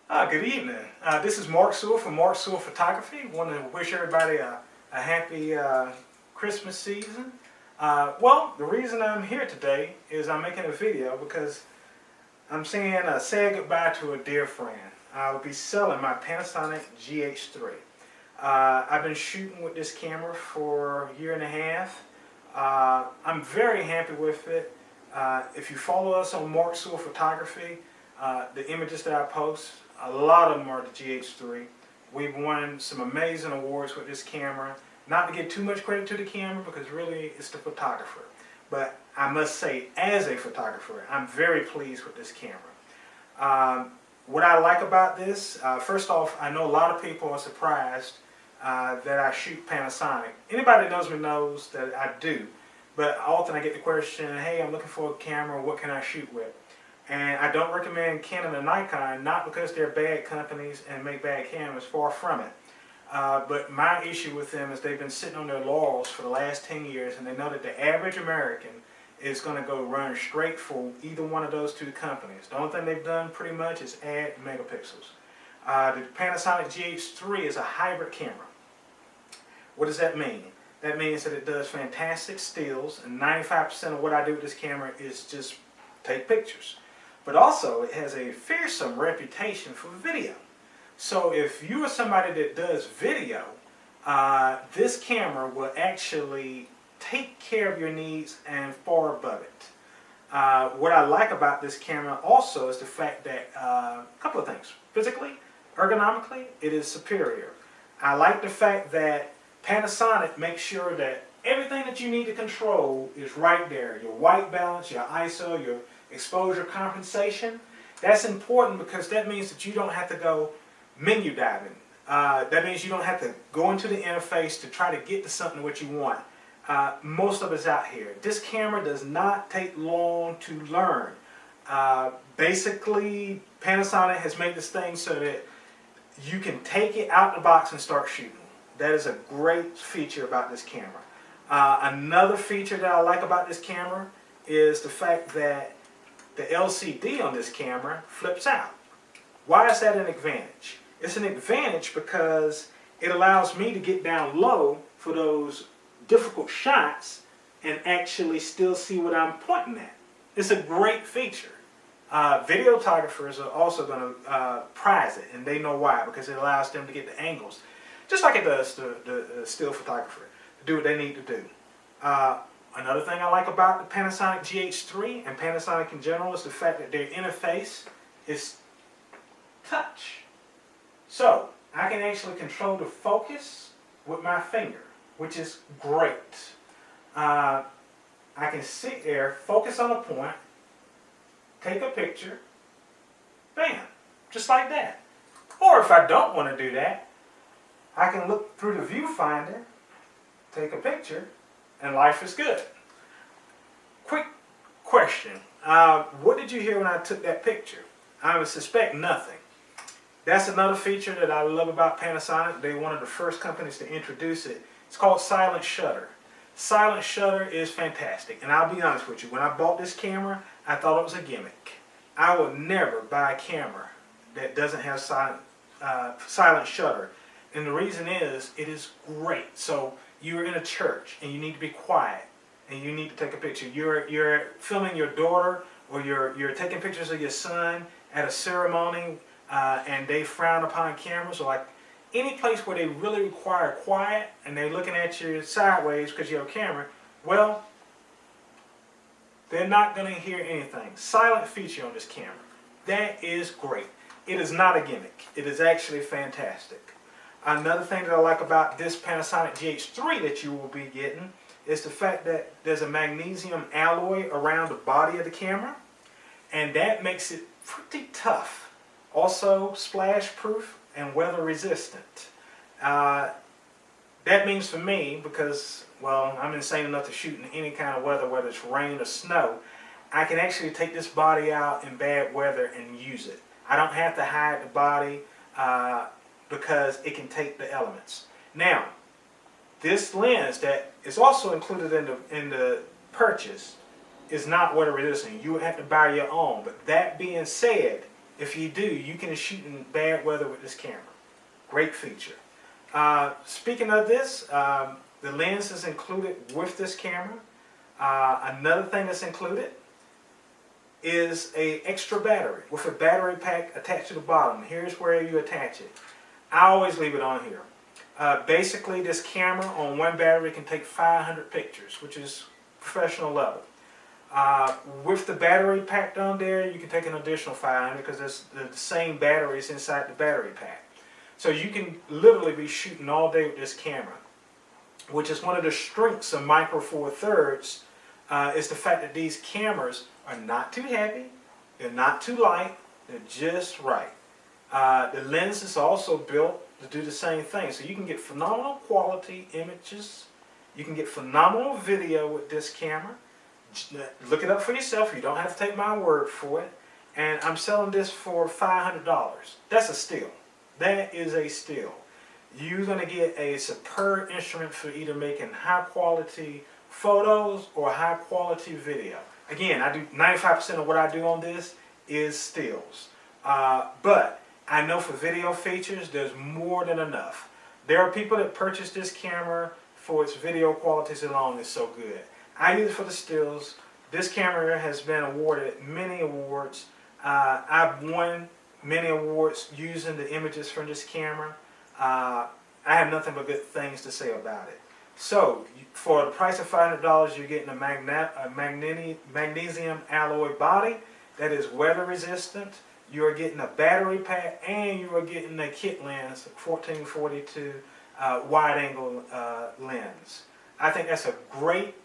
Good evening. This is Mark Sewell from Mark Sewell Photography. Want to wish everybody a happy Christmas season. Well, the reason I'm here today is I'm making a video because I'm saying say goodbye to a dear friend. I'll be selling my Panasonic GH3. I've been shooting with this camera for a year and a half. I'm very happy with it. If you follow us on Mark Sewell Photography, the images that I post, a lot of them are the GH3. We've won some amazing awards with this camera. Not to give too much credit to the camera because really it's the photographer. But I must say, as a photographer, I'm very pleased with this camera. What I like about this, first off, I know a lot of people are surprised that I shoot Panasonic. Anybody that knows me knows that I do. But often I get the question, hey, I'm looking for a camera, what can I shoot with? And I don't recommend Canon and Nikon, not because they're bad companies and make bad cameras, far from it. But my issue with them is they've been sitting on their laurels for the last 10 years, and they know that the average American is going to go run straight for either one of those two companies. The only thing they've done pretty much is add megapixels. The Panasonic GH3 is a hybrid camera. What does that mean? That means that it does fantastic stills, and 95% of what I do with this camera is just take pictures. But also, it has a fearsome reputation for video. So if you are somebody that does video, this camera will actually take care of your needs and far above it. What I like about this camera also is the fact that, a couple of things. Physically, ergonomically, it is superior. I like the fact that Panasonic makes sure that everything that you need to control is right there. Your white balance, your ISO, your exposure compensation. That's important because that means that you don't have to go menu diving. That means you don't have to go into the interface to try to get to something what you want. Most of it's out here. This camera does not take long to learn. Basically, Panasonic has made this thing so that you can take it out the box and start shooting. That is a great feature about this camera. Another feature that I like about this camera is the fact that the LCD on this camera flips out. Why is that an advantage? It's an advantage because it allows me to get down low for those difficult shots and actually still see what I'm pointing at. It's a great feature. Videographers are also going to prize it, and they know why, because it allows them to get the angles. Just like it does the still photographer, to do what they need to do. Another thing I like about the Panasonic GH3 and Panasonic in general is the fact that their interface is touch. So I can actually control the focus with my finger, which is great. I can sit there, focus on a point, take a picture, bam, just like that. Or if I don't want to do that, I can look through the viewfinder, take a picture, and life is good. Quick question. What did you hear when I took that picture? I would suspect nothing. That's another feature that I love about Panasonic. They're one of the first companies to introduce it. It's called silent shutter. Silent shutter is fantastic. And I'll be honest with you, when I bought this camera, I thought it was a gimmick. I would never buy a camera that doesn't have silent shutter. And the reason is, it is great. So you're in a church and you need to be quiet and you need to take a picture. You're filming your daughter, or you're taking pictures of your son at a ceremony and they frown upon cameras, or like any place where they really require quiet and they're looking at you sideways because you have a camera. Well, they're not going to hear anything. Silent feature on this camera. That is great. It is not a gimmick. It is actually fantastic. Another thing that I like about this Panasonic GH3 that you will be getting is the fact that there's a magnesium alloy around the body of the camera, and that makes it pretty tough. Also splash proof and weather resistant. That means for me, because, well, I'm insane enough to shoot in any kind of weather, whether it's rain or snow, I can actually take this body out in bad weather and use it. I don't have to hide the body because it can take the elements. Now, this lens that is also included in the purchase is not weather resistant. You have to buy your own. But that being said, If you do, you can shoot in bad weather with this camera. Great feature. Speaking of this, the lens is included with this camera. Another thing that's included is an extra battery with a battery pack attached to the bottom. Here's where you attach it. I always leave it on here. Basically, this camera on one battery can take 500 pictures, which is professional level. With the battery packed on there, you can take an additional 500 because there's the same batteries inside the battery pack. So you can literally be shooting all day with this camera, which is one of the strengths of Micro Four Thirds, is the fact that these cameras are not too heavy, they're not too light, they're just right. The lens is also built to do the same thing, so you can get phenomenal quality images, you can get phenomenal video with this camera. Look it up for yourself, you don't have to take my word for it. And I'm selling this for $500. That's a steal. That is a steal. You're going to get a superb instrument for either making high quality photos or high quality video. Again, I do 95% of what I do on this is stills. But I know for video features, there's more than enough. There are people that purchase this camera for its video qualities alone. It's so good. I use it for the stills. This camera has been awarded many awards. I've won many awards using the images from this camera. I have nothing but good things to say about it. So, for the price of $500, you're getting a magnesium alloy body that is weather resistant. You are getting a battery pack, and you are getting a kit lens, 1442 wide angle lens. I think that's a great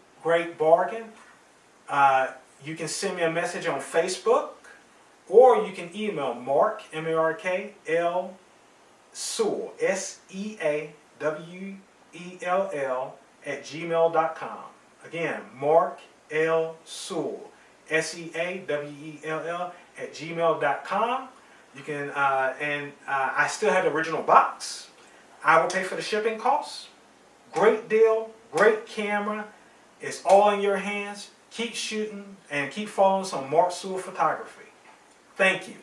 bargain. You can send me a message on Facebook, or you can email Mark, M-A-R-K-L, Sewell, S-E-A-W-E-L-L, @gmail.com. Again, Mark L. Sewell, S-E-A-W-E-L-L, @gmail.com. You can, I still have the original box. I will pay for the shipping costs. Great deal, great camera. It's all in your hands. Keep shooting and keep following us on Mark Sewell Photography. Thank you.